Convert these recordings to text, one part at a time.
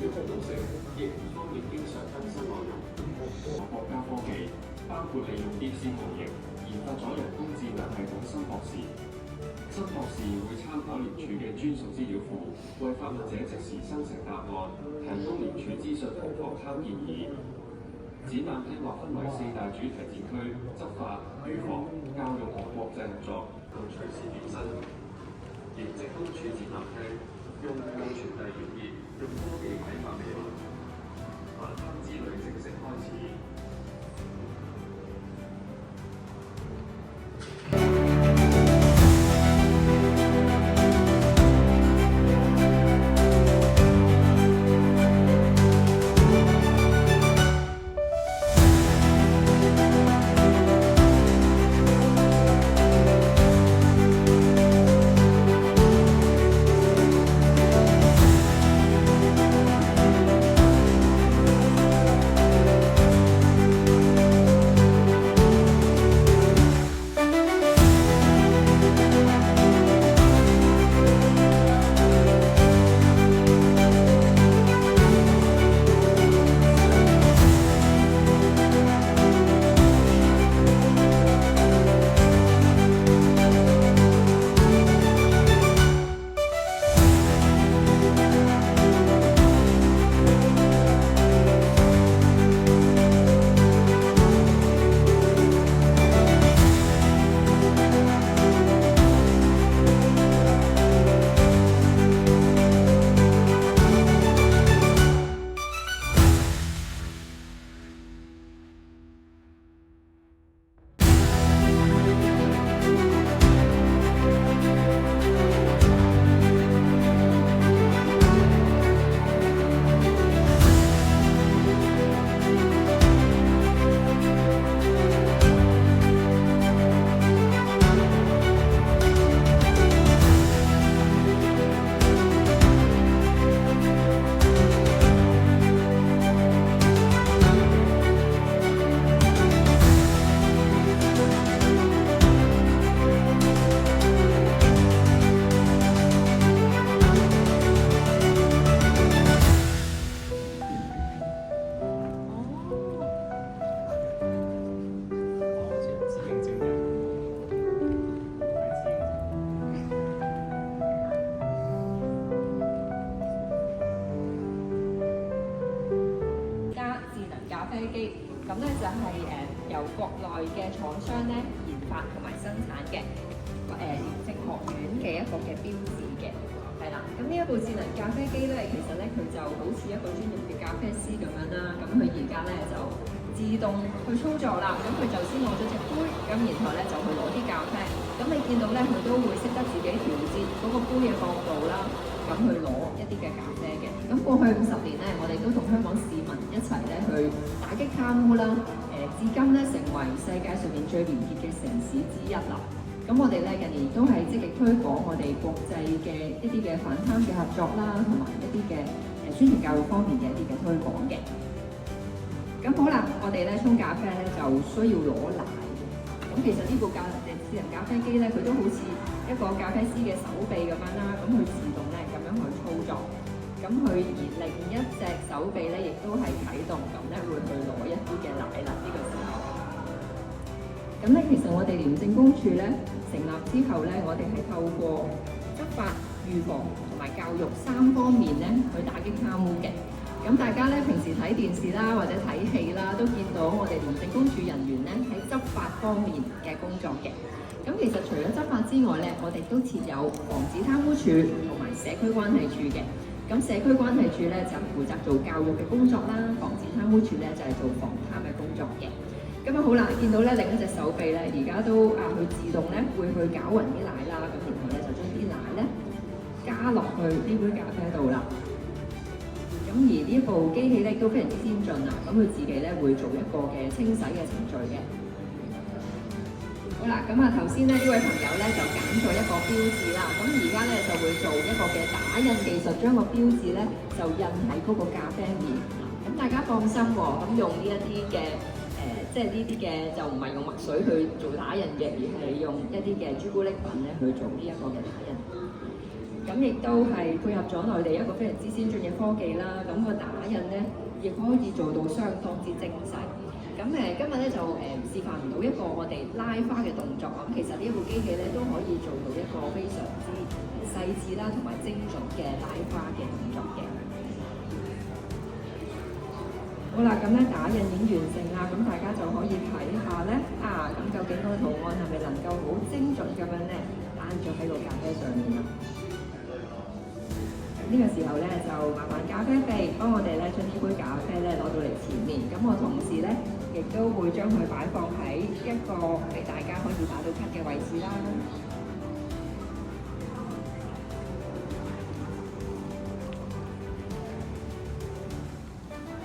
小學模式亦方面經常更新內容。國家科技包括利用 DeepSeek 模型研發咗人工智能系統新博士。新博士會參考廉署嘅專屬資料庫，為發問者即時生成答案，提供廉署資訊同旁敲建議。展覽廳劃分為4大主題展區：執法、預防、教育同國際合作，共隨時變身。廉政公署展覽廳用戶傳遞謠言，用科技啟發未來。反貪之旅正式開始。咁咧就係由國內嘅廠商咧研發同埋生產嘅廉政學院嘅一個嘅標誌嘅，係啦。咁呢一部智能咖啡機咧，其實咧佢就好似一個專業嘅咖啡師咁樣啦。咁佢而家咧就自動去操作啦。咁佢就先攞咗隻杯，咁然後咧就去攞啲咖啡。咁你見到咧佢都會識得自己調節嗰個杯嘅角度啦。咁去攞一啲嘅咖啡嘅。咁過去50年咧，我哋都同香港市民一齊咧去打擊貪污啦。至今咧成為世界上面最廉潔嘅城市之一啦。咁我哋咧近年都係積極推廣我哋國際嘅一啲嘅反貪嘅合作啦，同埋一啲嘅宣傳教育方面嘅一啲嘅推廣嘅。咁好啦，我哋咧沖咖啡咧就需要攞奶。咁其實呢部智能咖啡機咧，佢都好似一個咖啡師嘅手臂咁樣啦，咁佢自動咧咁樣去操作，咁佢而另一隻手臂咧亦都係啟動，咁咧會去攞一啲嘅奶啦。呢個時候，咁咧其實我哋廉政公署咧成立之後咧，我哋係透過執法、預防同埋教育3方面咧去打擊貪污嘅。咁大家咧平時睇電視啦，或者睇戲啦，都見到我哋廉政公署人員咧喺執法方面嘅工作嘅。咁其實除咗執法之外咧，我哋都設有防止貪污處同埋社區關係處嘅。咁社區關係處咧就負責做教育嘅工作啦，防止貪污處咧就係做防貪嘅工作嘅。咁啊好啦，見到咧另一隻手臂咧，而家都佢自動咧會去攪勻啲奶啦，咁然後咧就將啲奶咧加落去呢杯咖啡度啦。咁而呢部機器咧都非常之先進啦，咁佢自己咧會做一個嘅清洗嘅程序嘅。好啦，咁頭先咧呢位朋友咧就揀咗一個標誌啦，咁而家咧就會做一個嘅打印技術，將個標誌咧就印喺嗰個咖啡面。咁大家放心喎，咁用呢一啲嘅即係呢啲嘅就唔係用墨水去做打印嘅，而係用一啲嘅朱古力粉咧去做呢一個嘅打印。咁亦都係配合咗內地一個非常之先進嘅科技啦。咁個打印咧，亦可以做到相當之精細。咁今日咧就示範唔到一個我哋拉花嘅動作。咁其實呢一部機器咧都可以做到一個非常之細緻啦，同埋精準嘅拉花嘅動作嘅。好啦，咁咧打印已經完成啦，咁大家就可以睇下咧咁究竟嗰個圖案係咪能夠好精準咁樣咧打咗喺個咖啡上面啦？呢個時候咧就麻煩咖啡臂幫我哋咧將呢杯咖啡咧攞到嚟前面，咁我同時咧亦都會將佢擺放喺一個俾大家可以打到卡嘅位置啦。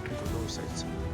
都好細緻。